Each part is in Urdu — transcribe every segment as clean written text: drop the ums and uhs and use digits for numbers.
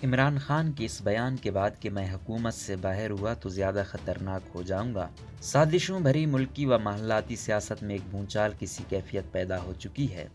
عمران خان کے اس بیان کے بعد کہ میں حکومت سے باہر ہوا تو زیادہ خطرناک ہو جاؤں گا، سازشوں بھری ملکی و محلاتی سیاست میں ایک بھونچال کی سی کیفیت پیدا ہو چکی ہے۔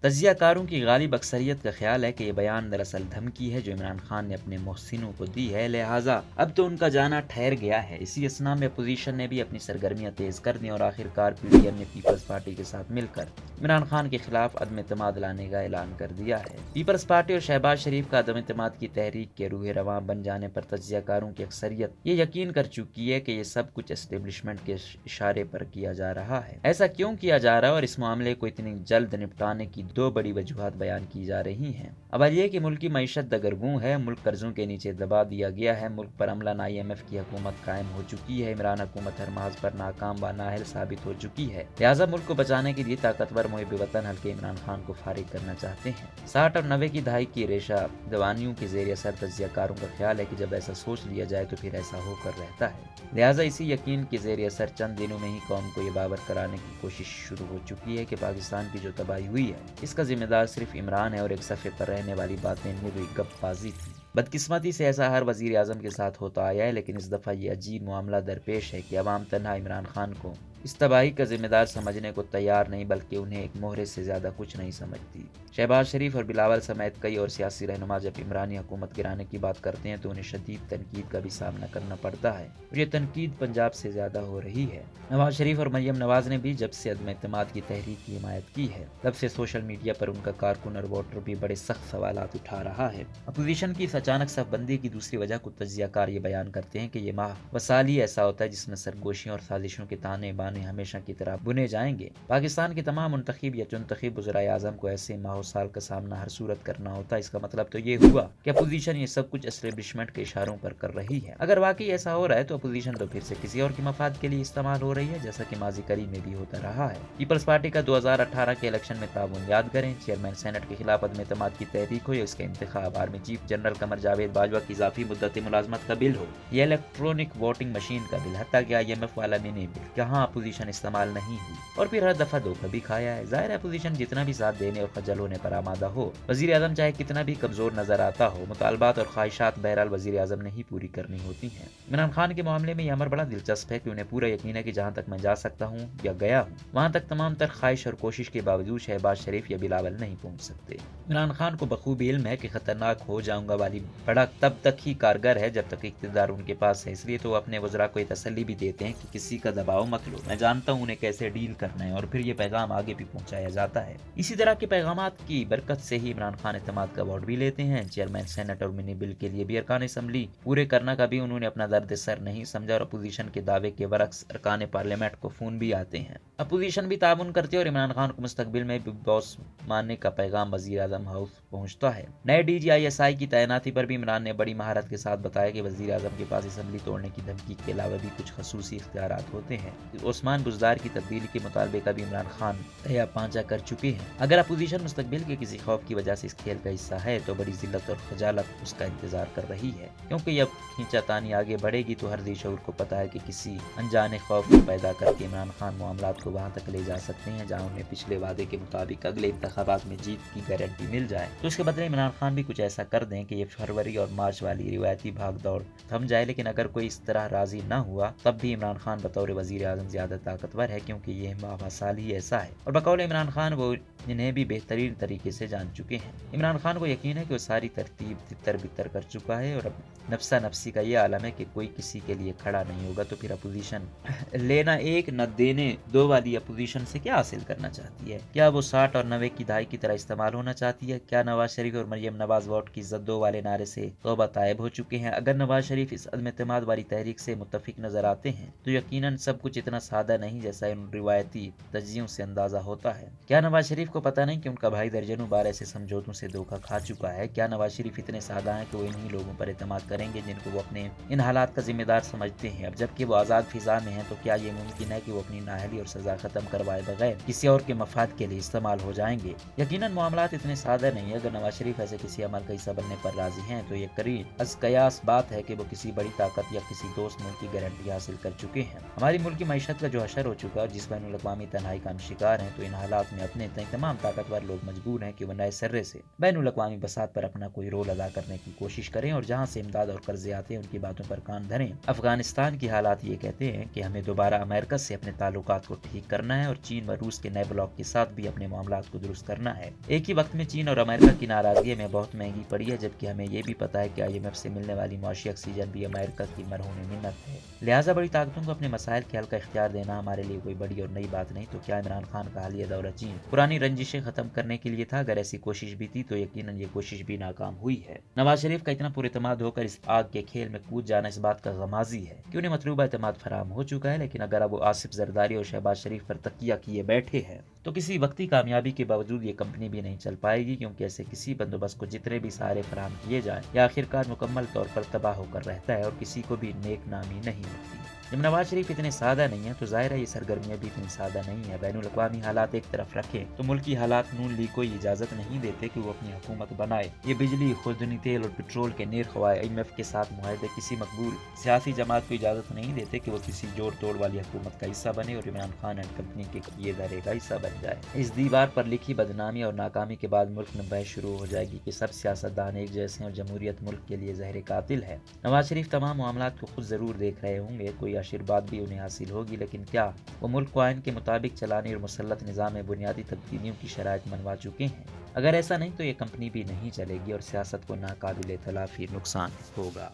تجزیہ کاروں کی غالب اکثریت کا خیال ہے کہ یہ بیان دراصل دھمکی ہے جو عمران خان نے اپنے محسنوں کو دی ہے، لہٰذا اب تو ان کا جانا ٹھہر گیا ہے۔ اسی اسنا میں اپوزیشن نے بھی اپنی سرگرمیاں تیز کر دیں اور آخرکار پی ڈی ایم نے پیپلز پارٹی کے ساتھ مل کر عمران خان کے خلاف عدم اعتماد لانے کا اعلان کر دیا ہے۔ پیپلز پارٹی اور شہباز شریف کا عدم اعتماد کی تحریک کے روح رواں بن جانے پر تجزیہ کاروں کی اکثریت یہ یقین کر چکی ہے کہ یہ سب کچھ اسٹیبلشمنٹ کے اشارے پر کیا جا رہا ہے۔ ایسا کیوں کیا جا رہا ہے اور اس معاملے کو اتنی جلد نپٹانے کی دو بڑی وجوہات بیان کی جا رہی ہیں۔ اول یہ کہ ملکی معیشت دگرگوں ہے، ملک قرضوں کے نیچے دبا دیا گیا ہے، ملک پر عملاً آئی ایم ایف کی حکومت قائم ہو چکی ہے، عمران حکومت ہر محاذ پر ناکام و نااہل ثابت ہو چکی ہے، لہٰذا ملک کو بچانے کے لیے طاقتور محب وطن حلقے عمران خان کو فارغ کرنا چاہتے ہیں۔ 60 اور 90 کی دہائی کی ریشہ دوانیوں کے زیر اثر تجزیہ کاروں کا خیال ہے کہ جب ایسا سوچ لیا جائے تو پھر ایسا ہو کر رہتا ہے، لہٰذا اسی یقین کے زیر اثر چند دنوں میں ہی قوم کو یہ باور کرانے کی کوشش شروع ہو چکی ہے کہ پاکستان کی جو تباہی ہوئی ہے اس کا ذمہ دار صرف عمران ہے اور ایک صفحے پر رہنے والی باتیں نری گپ بازی تھی۔ بدقسمتی سے ایسا ہر وزیر اعظم کے ساتھ ہوتا آیا ہے، لیکن اس دفعہ یہ عجیب معاملہ درپیش ہے کہ عوام تنہا عمران خان کو اس تباہی کا ذمہ دار سمجھنے کو تیار نہیں، بلکہ انہیں ایک مہرے سے زیادہ کچھ نہیں سمجھتی۔ شہباز شریف اور بلاول سمیت کئی اور سیاسی رہنما جب عمرانی حکومت گرانے کی بات کرتے ہیں تو انہیں شدید تنقید کا بھی سامنا کرنا پڑتا ہے، اور یہ تنقید پنجاب سے زیادہ ہو رہی ہے۔ نواز شریف اور مریم نواز نے بھی جب سے عدم اعتماد کی تحریک کی حمایت کی ہے تب سے سوشل میڈیا پر ان کا کارکن اور ووٹر بھی بڑے سخت سوالات اٹھا رہا ہے۔ اپوزیشن کی اس اچانک صف بندی کی دوسری وجہ کو تجزیہ کار یہ بیان کرتے ہیں کہ یہ ماہ وسال ہی ایسا ہوتا ہے جس میں سرگوشیوں اور سازشوں کے تانے بانے ہمیشہ کی طرح بنے جائیں گے۔ پاکستان کے تمام منتخب یا چنتخب وزرائے اعظم کو ایسے ماہ و سال کا سامنا ہر صورت کرنا ہوتا ہے۔ اس کا مطلب تو یہ ہوا کہ اپوزیشن یہ سب کچھ اسٹیبلشمنٹ کے اشاروں پر کر رہی ہے۔ اگر واقعی ایسا ہو رہا ہے تو اپوزیشن تو پھر سے کسی اور کے مفاد کے لیے استعمال ہو رہی ہے، جیسا کہ ماضی قریب میں بھی ہوتا رہا ہے۔ پیپلز پارٹی کا 2018 کے الیکشن میں تعاون یاد کریں، چیئرمین سینٹ کے خلاف عدم اعتماد کی تحریک ہو یا اس کا انتخاب، army chief general Qamar Javed Bajwa کی اضافی مدت ملازمت کا بل ہو یا الیکٹرونک ووٹنگ مشین کا بل، حتیٰ کہ آئی ایم ایف والا منی بل، کہاں اپوزیشن استعمال نہیں ہوئی اور پھر ہر دفعہ دھوکہ بھی کھایا ہے۔ ظاہر ہے اپوزیشن جتنا بھی ساتھ دینے اور خجل ہونے پر آمادہ ہو، وزیر اعظم چاہے کتنا بھی کمزور نظر آتا ہو، مطالبات اور خواہشات بہرحال وزیر اعظم نے ہی پوری کرنی ہوتی ہیں۔ عمران خان کے معاملے میں یہ امر بڑا دلچسپ ہے کہ انہیں پورا یقین ہے کہ جہاں تک میں جا سکتا ہوں یا گیا ہوں وہاں تک تمام تر خواہش اور کوشش کے باوجود شہباز شریف یا بلاول نہیں پہنچ سکتے۔ عمران خان کو بخوبی علم ہے کہ خطرناک ہو جاؤں گا والی بڑک تب تک ہی کارگر ہے جب تک اقتدار ان کے پاس ہے، اس لیے تو وہ اپنے وزراء کو یہ تسلی بھی دیتے ہیں کہ کسی کا دباؤ مت لو، میں جانتا ہوں انہیں کیسے ڈیل کرنا ہے، اور پھر یہ پیغام آگے بھی پہنچایا جاتا ہے۔ اسی طرح کے پیغامات کی برکت سے ہی عمران خان اعتماد کا ووٹ بھی لیتے ہیں۔ چیئرمین سینٹ اور منی بل کے لیے بھی ارکان اسمبلی پورے کرنا کا بھی انہوں نے اپنا درد سر نہیں سمجھا، اور اپوزیشن کے دعوے کے برعکس ارکان پارلیمنٹ کو فون بھی آتے ہیں۔ اپوزیشن بھی تعاون کرتی ہے اور عمران خان کو مستقبل میں بگ باس ماننے کا پیغام وزیر اعظم ہاؤس پہنچتا ہے۔ نئے D G I S I کی تعیناتی پر بھی عمران نے بڑی مہارت کے ساتھ بتایا کہ وزیر اعظم کے پاس اسمبلی توڑنے کی دھمکی کے علاوہ بھی کچھ خصوصی اختیارات ہوتے ہیں۔ عثمان بزدار کی تبدیلی کے مطالبے کا بھی عمران خان تہیا پانچا کر چکے ہیں۔ اگر اپوزیشن مستقبل کے کسی خوف کی وجہ سے اس کھیل کا حصہ ہے تو بڑی ذلت اور خجالت اس کا انتظار کر رہی ہے، کیونکہ جب کھینچا تانی آگے بڑھے گی تو ہر ذی شعور کو پتہ ہے کہ کسی انجانے خوف کو پیدا کر کے عمران خان معاملات کو وہاں تک لے جا سکتے ہیں جہاں انہیں پچھلے وعدے کے مطابق اگلے انتخابات میں جیت کی گارنٹی مل جائے، تو اس کے بدلے عمران خان بھی کچھ ایسا کر دیں کہ یہ فروری اور مارچ والی روایتی بھاگ دوڑ تھم جائے۔ لیکن اگر کوئی اس طرح راضی نہ ہوا تب بھی عمران خان بطور وزیر اعظم زیادہ طاقتور ہے، کیونکہ یہ ماہ سال ہی ایسا ہے اور بقول عمران خان وہ انہیں بھی بہترین طریقے سے جان چکے ہیں۔ عمران خان کو یقین ہے کہ وہ ساری ترتیب تتر بتر کر چکا ہے اور اب نفسا نفسی کا یہ عالم ہے کہ کوئی کسی کے لیے کھڑا نہیں ہوگا، تو پھر اپوزیشن لینا ایک نہ دینے دو والی اپوزیشن سے کیا حاصل کرنا چاہتی ہے؟ کیا وہ 60 اور 90 کی دہائی کی طرح استعمال ہونا چاہتی ہے؟ کیا نواز شریف اور مریم نواز ووٹ کی زدوں والے نعرے سے توبہ طائب ہو چکے ہیں؟ اگر نواز شریف اس عدم اعتماد والی تحریک سے متفق نظر آتے ہیں تو یقیناً سب کچھ اتنا سادہ نہیں جیسا ان روایتی تجزیوں سے اندازہ ہوتا ہے۔ کیا نواز شریف کو پتہ نہیں کہ ان کا بھائی درجنوں بار ایسے سمجھوتوں سے دھوکہ کھا چکا ہے؟ کیا نواز شریف اتنے سادہ ہیں کہ وہ انہی لوگوں پر اعتماد کریں گے جن کو وہ اپنے ان حالات کا ذمہ دار سمجھتے ہیں؟ اب جبکہ وہ آزاد فضا میں ہیں تو کیا یہ ممکن ہے کہ وہ اپنی نااہلی اور سزا ختم کروائے بغیر کسی اور کے مفاد کے لیے استعمال ہو جائیں گے؟ یقیناً معاملات اتنے سادہ نہیں ہے۔ اگر نواز شریف ایسے کسی عمل کا حصہ بننے پر راضی ہیں تو یہ قریب از قیاس بات ہے کہ وہ کسی بڑی طاقت یا کسی دوست ملک کی گارنٹی حاصل کر چکے ہیں۔ ہماری ملک کی معیشت کا جو حشر ہو چکا ہے اور جس بین الاقوامی تنہائی کا ہم شکار ہیں، تو ان حالات میں اپنے تمام طاقتور لوگ مجبور ہیں کہ وہ نئے سرے سے بین الاقوامی بساط پر اپنا کوئی رول ادا کرنے کی کوشش کریں، اور جہاں سے امداد اور قرضے آتے ہیں ان کی باتوں پر کان دھریں۔ افغانستان کی حالات یہ کہتے ہیں کہ ہمیں دوبارہ امریکہ سے اپنے تعلقات کو ٹھیک کرنا ہے اور چین و روس کے نئے بلاک کے ساتھ بھی اپنے معاملات کو درست کرنا ہے۔ ایک ہی وقت میں چین اور امریکہ کی ناراضگی میں بہت مہنگی پڑی ہے، جبکہ ہمیں یہ بھی پتہ ہے کہ IMF سے ملنے والی معاشی آکسیجن بھی امریکہ کی مرہون منت ہے۔ لہٰذا بڑی طاقتوں کو اپنے مسائل کے حل کا اختیار دینا ہمارے لیے کوئی بڑی اور نئی بات نہیں۔ تو کیا عمران خان کا حالیہ دورہ چین پرانی رنجشیں ختم کرنے کے لیے تھا؟ اگر ایسی کوشش بھی تھی تو یقیناً یہ کوشش بھی ناکام ہوئی ہے۔ نواز شریف کا اتنا پر اعتماد ہو کر اس آگ کے کھیل میں کود جانا اس بات کا غمازی ہے کہ انہیں مطلوبہ اعتماد فراہم ہو چکا ہے، لیکن اگر اب وہ آصف زرداری اور شہباز شریف پر تکیہ کیے بیٹھے ہیں تو کسی وقتی کامیابی کے باوجود یہ کمپنی بھی نہیں چل پائے گی، کیونکہ ایسے کسی بندوبست کو جتنے بھی سہارے فراہم کیے جائیں یا آخرکار مکمل طور پر تباہ ہو کر رہتا ہے اور کسی کو بھی نیک نامی نہیں ملتی۔ جب نواز شریف اتنے سادہ نہیں ہیں تو ظاہر ہے یہ سرگرمیاں بھی اتنی سادہ نہیں ہیں۔ بین الاقوامی حالات ایک طرف رکھیں تو ملکی حالات نون لیگ کو اجازت نہیں دیتے کہ وہ اپنی حکومت بنائے۔ یہ بجلی، خوردنی تیل اور پٹرول کے نرخ IMF کے ساتھ معاہدے کسی مقبول سیاسی جماعت کو اجازت نہیں دیتے کہ وہ کسی جوڑ توڑ والی حکومت کا حصہ بنے اور عمران خان اینڈ کمپنی کے یہ ادارے کا حصہ بن جائے۔ اس دیوار پر لکھی بدنامی اور ناکامی کے بعد ملک میں بحث شروع ہو جائے گی کہ سب سیاستدان ایک جیسے ہیں اور جمہوریت ملک کے لیے زہر قاتل ہے۔ نواز شریف تمام معاملات کو خود ضرور دیکھ رہے ہوں گے، کوئی آشیرواد بھی انہیں حاصل ہوگی، لیکن کیا وہ ملک کو آئین کے مطابق چلانے اور مسلط نظام میں بنیادی تبدیلیوں کی شرائط منوا چکے ہیں؟ اگر ایسا نہیں تو یہ کمپنی بھی نہیں چلے گی اور سیاست کو ناقابل تلافی نقصان ہوگا۔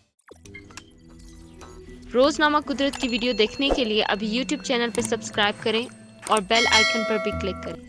روزنامہ قدرت کی ویڈیو دیکھنے کے لیے ابھی YouTube چینل پر سبسکرائب کریں اور بیل آئیکن پر بھی کلک کریں۔